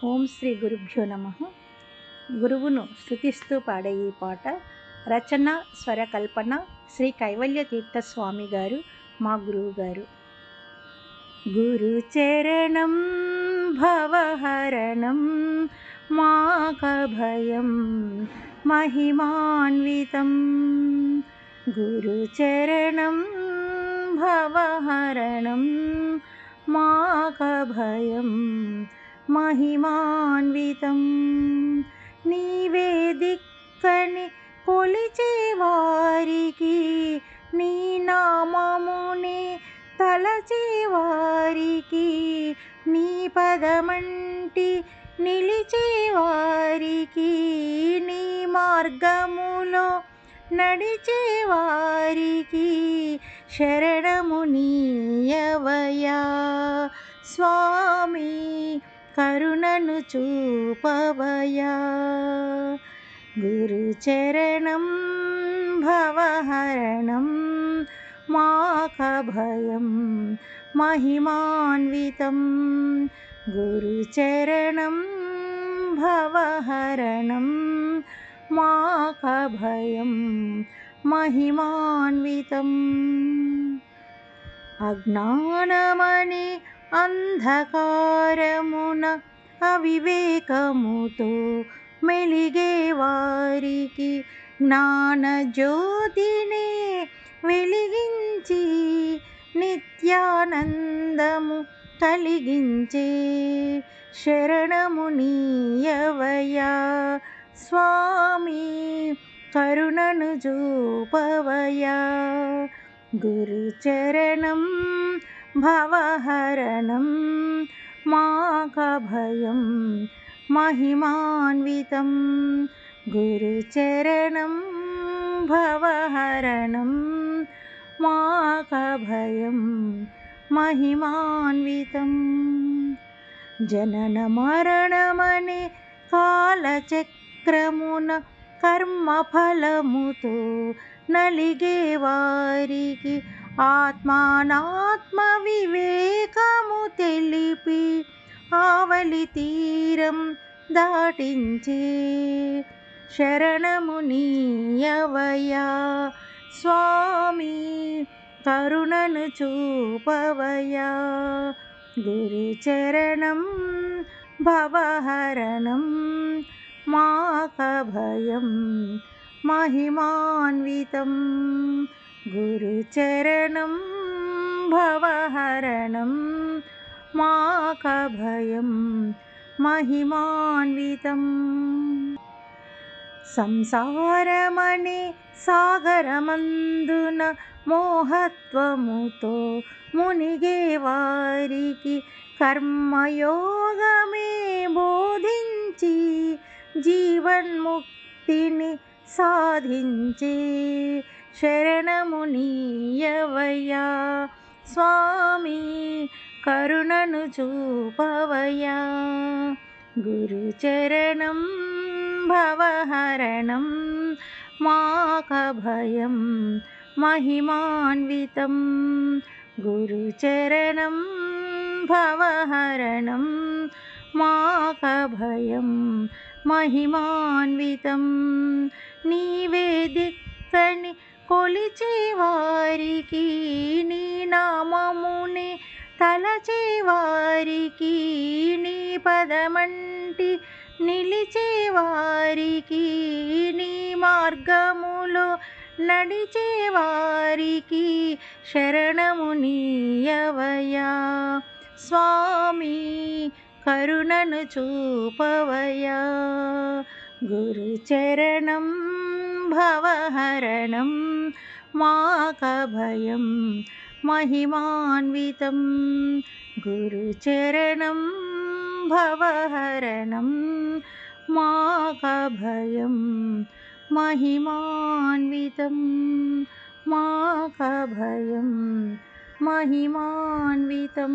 ఓం శ్రీ గురుభ్యో నమ. గురువును స్తుతిస్తూ పాడే ఈ పాట రచన స్వరకల్పన శ్రీ కైవల్య తీర్థ స్వామి గారు, మా గురువు గారు. గురు చరణం భవహరణం మాకభయం మహిమాన్వితం. గురు చరణం భవహరణం మాకభయం మహిమాన్వితం. నీవే దిక్కని కొలిచే వారికి, నీ నామమునే తలచే వారికి, నీ పదమంటి నిలిచే వారికి, నీ మార్గములో నడిచే వారికి శరణము నీయవయా స్వామి, కరుణను చూపవయా. గురు చరణం భవహరణం మాకభయం మహిమాన్వితం. గురు చరణం భవహరణం మాకభయం మహిమాన్వితం. అజ్ఞానమనే అంధకారమున అవివేకముతో మెలిగే వారికి జ్ఞానజ్యోతినే వెలిగించి నిత్యానందము కలిగించే శరణము నీయవయా స్వామి, కరుణను చూపవయా. గురు చరణం భవహరణం మాకభయం మహిమాన్వితం. గురు చరణం భవహరణం మాకభయం మహిమాన్వితం. జనన మరణమనే కాలచక్రమున కర్మఫలముతో నలిగే వారికి ఆత్మానాత్మ వివేకము తెలిపి ఆవలి తీరం దాటించే శరణము నీయవయా స్వామి, కరుణను చూపవయా. గురు చరణం భవహరణం మాకభయం మహిమాన్వితం. గురు చరణం భవహరణం మాకభయం మహిమాన్వితం. సంసారమనే సాగరమందున మోహత్వముతో మునిగే వారికి కర్మయోగమే బోధించి జీవన్ముక్తిని సాధించే శరణము నీయవయా స్వామి, కరుణను చూపవయా. గురు చరణం భవహరణం మాకభయం మహిమాన్వితం. గురు చరణం భవహరణం మాకభయం మహిమాన్వితం. నీవే దిక్కని కొలిచే వారికి, నీ నామమునే తలచే వారికి, నీ పదమంటి నిలిచే వారికి, నీ మార్గములో నడిచే వారికి శరణము నీయవయా స్వామి, కరుణను చూపవయా. గురు చరణం భవహరణం మాకభయం మహిమాన్వితం. గురు చరణం భవహరణం మాకభయం మహిమాన్వితం. మాకభయం మహిమాన్వితం.